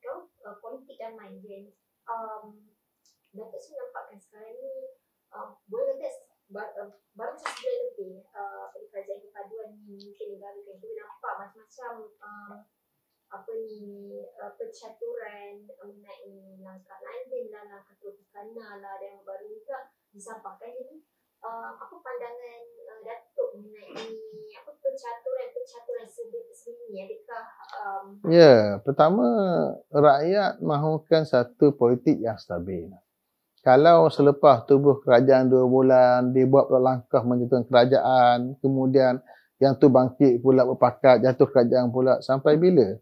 kau politik damai Jen. Datuk saya nampakkan sekarang ni boleh kata baru sebulan lebih kerajaan kepaduan ni mungkin negara kan kita nampak macam-macam percaturan mengenai langkah London lah, langkah Tropicana lah dan yang baru juga disampaikan. Jadi apa pandangan Datuk mengenai percaturan sebelum ni? Adakah Ya, pertama rakyat mahukan satu politik yang stabil. Kalau selepas tubuh kerajaan 2 bulan, dia buat pula langkah menjatuhkan kerajaan, kemudian yang tu bangkit pula berpakat, jatuh kerajaan pula, sampai bila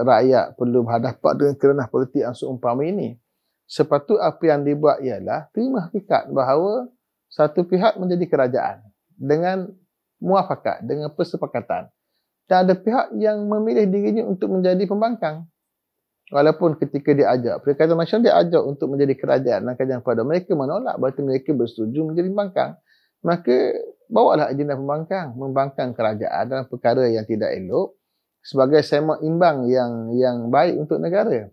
rakyat perlu berhadapan dengan kerana politik yang seumpama ini? Sepatut apa yang dibuat ialah terima hakikat bahawa satu pihak menjadi kerajaan dengan muafakat, dengan persepakatan. Dan ada pihak yang memilih dirinya untuk menjadi pembangkang. Walaupun ketika diajak, Perikatan Nasional diajak untuk menjadi kerajaan dan kerajaan pada mereka menolak, berarti mereka bersetuju menjadi pembangkang. Maka bawalah agenda pembangkang, membangkang kerajaan dalam perkara yang tidak elok sebagai semak imbang yang baik untuk negara.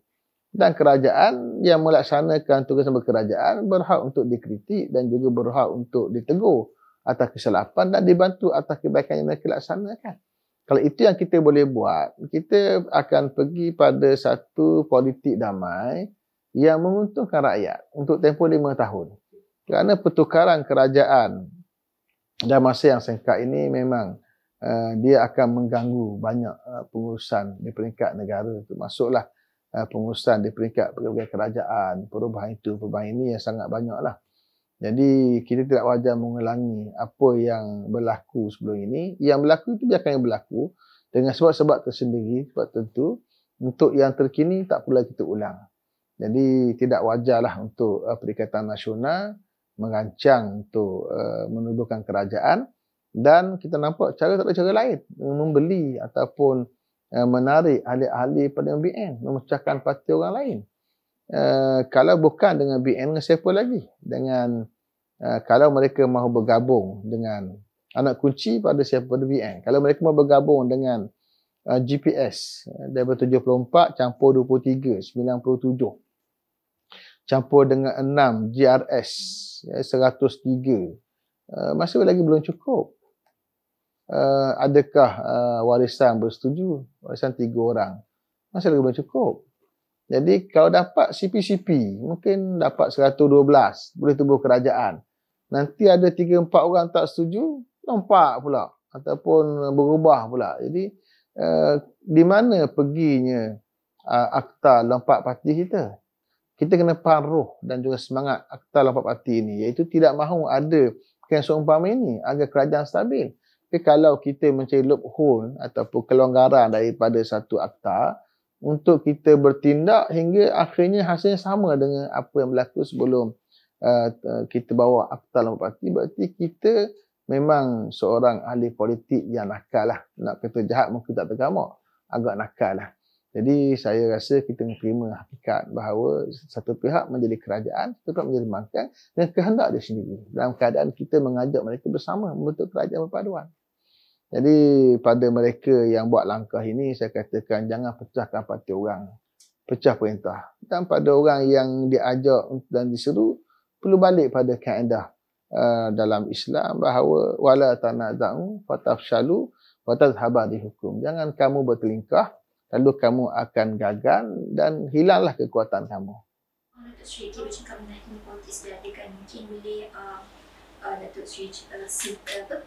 Dan kerajaan yang melaksanakan tugasan berkerajaan berhak untuk dikritik dan juga berhak untuk ditegur atas kesilapan dan dibantu atas kebaikan yang mereka laksanakan. Kalau itu yang kita boleh buat, kita akan pergi pada satu politik damai yang menguntungkan rakyat untuk tempoh 5 tahun. Kerana pertukaran kerajaan dalam masa yang singkat ini memang dia akan mengganggu banyak pengurusan di peringkat negara, termasuklah pengurusan di peringkat pegawai kerajaan, perubahan itu, perubahan ini yang sangat banyaklah. Jadi kita tidak wajar mengulangi apa yang berlaku sebelum ini. Yang berlaku itu biarkan yang berlaku dengan sebab-sebab tersendiri, sebab tentu. Untuk yang terkini tak perlu kita ulang. Jadi tidak wajarlah untuk Perikatan Nasional merancang untuk menubuhkan kerajaan. Dan kita nampak cara tak ada cara lain. Membeli ataupun menarik ahli-ahli pada BN, memecahkan parti orang lain. Kalau bukan dengan BN, dengan siapa lagi? Dengan kalau mereka mahu bergabung dengan anak kunci pada siapa? Pada BN. Kalau mereka mahu bergabung dengan GPS daripada 74 campur 23 97 campur dengan 6 GRS 103 masih lagi belum cukup. Adakah warisan bersetuju? Warisan 3 orang masih lagi belum cukup. Jadi kalau dapat CP-CP, mungkin dapat 112, boleh tubuh kerajaan. Nanti ada 3-4 orang tak setuju, lompat pula. Ataupun berubah pula. Jadi, di mana perginya akta lompat parti kita? Kita kena faham roh dan juga semangat akta lompat parti ini. Iaitu tidak mahu ada yang seumpama ini, agar kerajaan stabil. Tapi kalau kita mencari loophole ataupun kelonggaran daripada satu akta, untuk kita bertindak hingga akhirnya hasilnya sama dengan apa yang berlaku sebelum kita bawa akta lompat parti, berarti kita memang seorang ahli politik yang nakal lah. Nak kata jahat mungkin tak tergamak, agak nakal lah. Jadi saya rasa kita menerima hakikat bahawa satu pihak menjadi kerajaan, satu pihak menjadi pembangkang dan kehendak dia sendiri. Dalam keadaan kita mengajak mereka bersama membentuk kerajaan berpaduan. Jadi pada mereka yang buat langkah ini, saya katakan jangan pecahkan parti orang, pecah perintah. Dan pada orang yang diajak dan diseru, perlu balik pada kaedah dalam Islam bahawa wala tanaza'u fatafshalu wa tadhhaba bihukum. Jangan kamu bertelingkah, lalu kamu akan gagal dan hilanglah kekuatan kamu. Datuk Sri, kita bercakap mengenai politik sedahaga, mungkin boleh Datuk Sri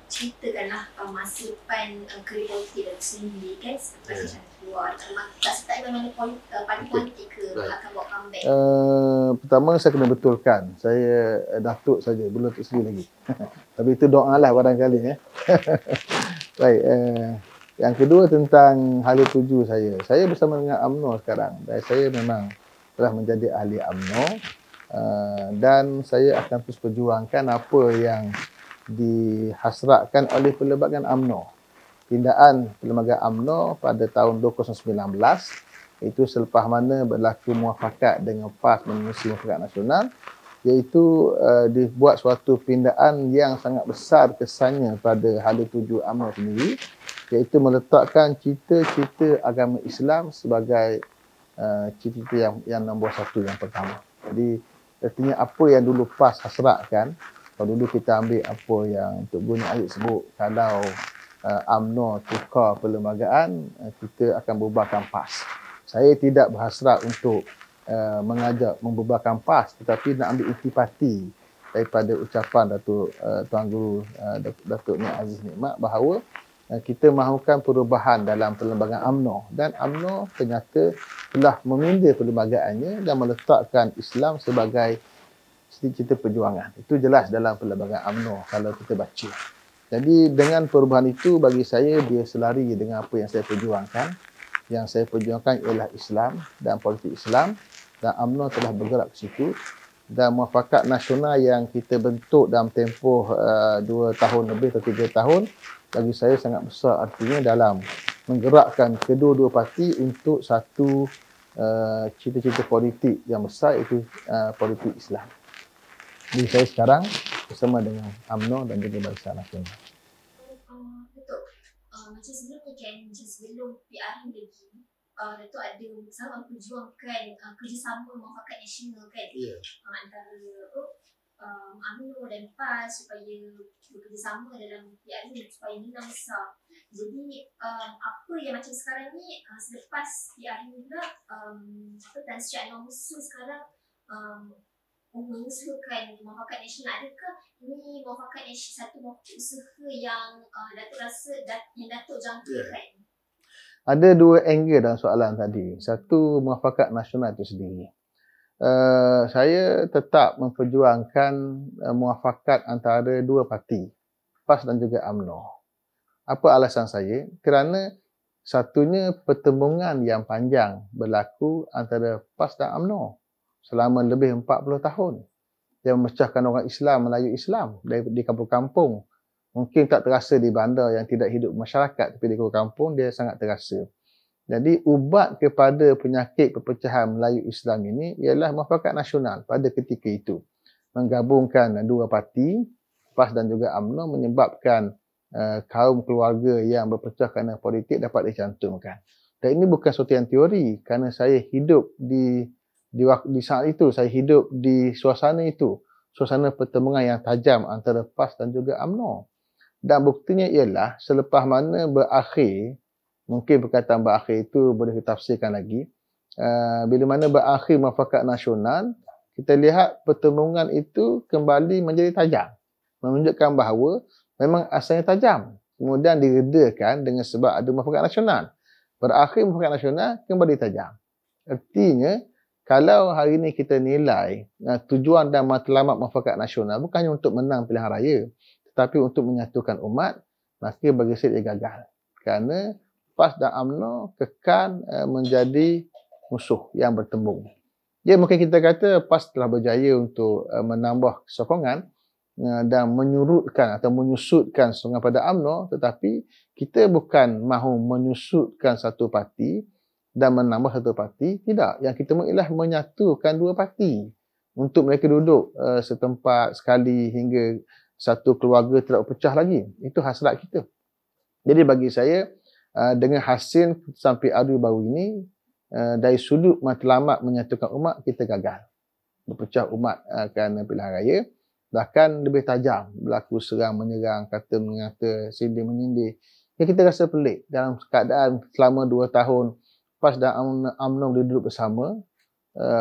ceritakanlah masa depan kerja politik Datuk Sri sendiri kan, seperti macam keluar, tak serta mana parti politik ke akan buat comeback? Pertama saya kena betulkan, saya Datuk saja, belum Datuk Sri lagi. Tapi itu doa lah barangkali. Baik, yang kedua tentang hala tuju saya. Saya bersama dengan UMNO sekarang dan saya memang telah menjadi ahli UMNO. Dan saya akan terus perjuangkan apa yang dihasratkan oleh Perlembagaan UMNO. Pindaan Perlembagaan UMNO pada tahun 2019, itu selepas mana berlaku muafakat dengan PAS Menerusi Muafakat Nasional, iaitu dibuat suatu pindaan yang sangat besar kesannya pada hala tuju UMNO sendiri, iaitu meletakkan cita-cita agama Islam sebagai cita-cita yang nombor satu yang pertama. Jadi artinya apa yang dulu PAS hasratkan, kalau dulu kita ambil apa yang Tok Guru Aziz sebut, kalau UMNO tukar perlembagaan, kita akan bubarkan PAS. Saya tidak berhasrat untuk mengajak membubarkan PAS, tetapi nak ambil intipati daripada ucapan Datuk Tuan Guru Datuk Nik Aziz Nikmat bahawa kita mahukan perubahan dalam perlembagaan UMNO, dan UMNO ternyata telah meminda perlembagaannya dan meletakkan Islam sebagai cita-cita perjuangan. Itu jelas dalam perlembagaan UMNO kalau kita baca. Jadi dengan perubahan itu bagi saya dia selari dengan apa yang saya perjuangkan. Yang saya perjuangkan ialah Islam dan politik Islam, dan UMNO telah bergerak ke situ, dan muafakat nasional yang kita bentuk dalam tempoh 2 tahun lebih atau 3 tahun bagi saya sangat besar artinya dalam menggerakkan kedua-dua parti untuk satu cita-cita politik yang besar, iaitu politik Islam. Jadi saya sekarang bersama dengan UMNO dan juga Barisan Nasional. Betul. Macam sebelum ni kan, macam sebelum PRU lagi, Datuk ada sama perjuangkan kerjasama muafakat nasional kan, antara UMNO dan PAS supaya bekerjasama dalam PRU supaya menang besar. Jadi apa yang macam sekarang ni, selepas PRU pula Tan Sri Anwar Musuh sekarang mengusulkan muafakat nasional, adakah ini muafakat nasional satu muafakat usaha yang Datuk rasa yang Datuk jangkakan? Ada dua angle dalam soalan tadi. Satu, muafakat nasional itu sendiri. Saya tetap memperjuangkan muafakat antara dua parti, PAS dan juga UMNO. Apa alasan saya? Kerana satunya pertembungan yang panjang berlaku antara PAS dan UMNO selama lebih 40 tahun yang memecahkan orang Islam, Melayu Islam di kampung-kampung. Mungkin tak terasa di bandar yang tidak hidup masyarakat, tapi di kampung dia sangat terasa. Jadi ubat kepada penyakit perpecahan Melayu Islam ini ialah muafakat nasional pada ketika itu. Menggabungkan dua parti, PAS dan juga UMNO, menyebabkan kaum keluarga yang berpecah kerana politik dapat dicantumkan. Dan ini bukan sesuatu yang teori, kerana saya hidup di saat itu, saya hidup di suasana itu, suasana pertembungan yang tajam antara PAS dan juga UMNO. Dan buktinya ialah selepas mana berakhir, mungkin perkataan berakhir itu boleh ditafsirkan lagi, bila mana berakhir muafakat nasional, kita lihat pertembungan itu kembali menjadi tajam, menunjukkan bahawa memang asalnya tajam, kemudian diredakan dengan sebab ada muafakat nasional. Berakhir muafakat nasional, kembali tajam. Artinya, kalau hari ini kita nilai tujuan dan matlamat muafakat nasional bukannya untuk menang pilihan raya, tetapi untuk menyatukan umat, maka bagi saya dia gagal. Kerana PAS dan UMNO kekal menjadi musuh yang bertembung. Ya, mungkin kita kata PAS telah berjaya untuk menambah sokongan dan menyurutkan atau menyusutkan sokongan pada UMNO, tetapi kita bukan mahu menyusutkan satu parti dan menambah satu parti. Tidak. Yang kita mahu ialah menyatukan dua parti untuk mereka duduk setempat sekali hingga satu keluarga tidak pecah lagi. Itu hasrat kita. Jadi bagi saya, dengan hasil keputusan PRU baru ini, dari sudut matlamat menyatukan umat, kita gagal. Berpecah umat kerana pilihan raya. Bahkan lebih tajam, berlaku serang menyerang, kata mengata, sindir menyindir. Ya, kita rasa pelik dalam keadaan selama 2 tahun PAS dan UMNO duduk bersama,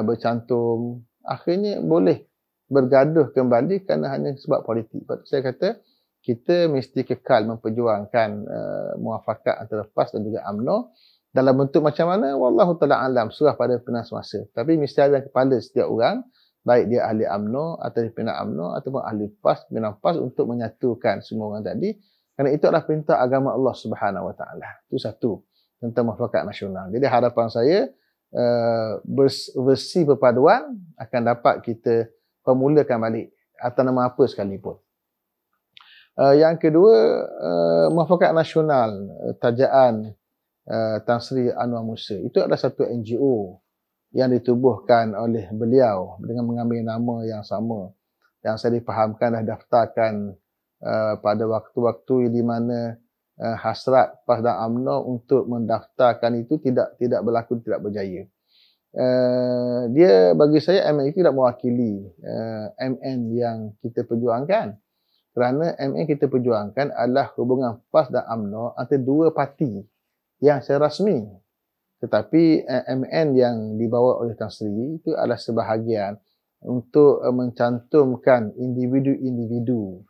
bercantum, akhirnya boleh bergaduh kembali kerana hanya sebab politik. Saya kata kita mesti kekal memperjuangkan muafakat antara PAS dan juga UMNO dalam bentuk macam mana, wallahu ta'ala alam, surah pada penas masa. Tapi mesti ada kepala setiap orang, baik dia ahli UMNO atau pimpinan UMNO ataupun ahli PAS, pimpinan PAS, untuk menyatukan semua orang tadi, kerana itu adalah perintah agama Allah Subhanahu Wa Taala. Itu satu tentang muafakat nasional. Jadi harapan saya versi perpaduan akan dapat kita permulakan balik atas nama apa sekalipun. Yang kedua, muafakat nasional tajaan Tan Sri Anwar Musa. Itu adalah satu NGO yang ditubuhkan oleh beliau dengan mengambil nama yang sama, yang saya difahamkan dah daftarkan pada waktu-waktu di mana hasrat PAS dan UMNO untuk mendaftarkan itu tidak berlaku, tidak berjaya. dia bagi saya MN itu tidak mewakili MN yang kita perjuangkan. Kerana MN kita perjuangkan adalah hubungan PAS dan UMNO antara dua parti yang secara rasmi. Tetapi MN yang dibawa oleh Tan Sri itu adalah sebahagian untuk mencantumkan individu-individu,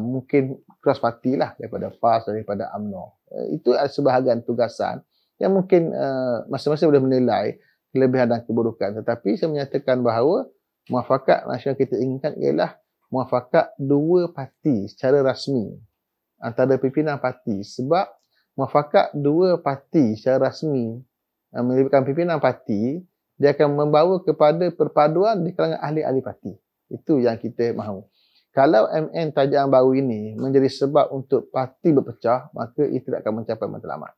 mungkin cross parti lah, daripada PAS, daripada UMNO. Itu adalah sebahagian tugasan yang mungkin masing-masing boleh menilai kelebihan dan keburukan. Tetapi saya menyatakan bahawa muafakat nasional kita inginkan ialah muafakat dua parti secara rasmi antara pimpinan parti. Sebab muafakat dua parti secara rasmi melibatkan pimpinan parti, dia akan membawa kepada perpaduan di kalangan ahli-ahli parti. Itu yang kita mahu. Kalau MN tajaan baru ini menjadi sebab untuk parti berpecah, maka itu tidak akan mencapai matlamat.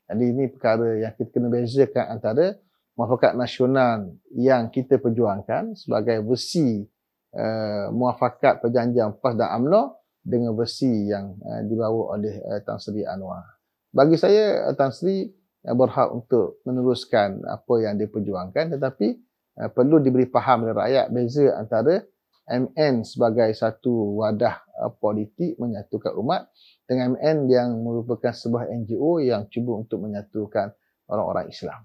Jadi ini perkara yang kita kena bezakan antara muafakat nasional yang kita perjuangkan sebagai versi muafakat perjanjian PAS dan UMNO dengan versi yang dibawa oleh Tan Sri Anwar. Bagi saya, Tan Sri berhak untuk meneruskan apa yang diperjuangkan, tetapi perlu diberi faham oleh rakyat beza antara MN sebagai satu wadah politik menyatukan umat dengan MN yang merupakan sebuah NGO yang cuba untuk menyatukan orang-orang Islam.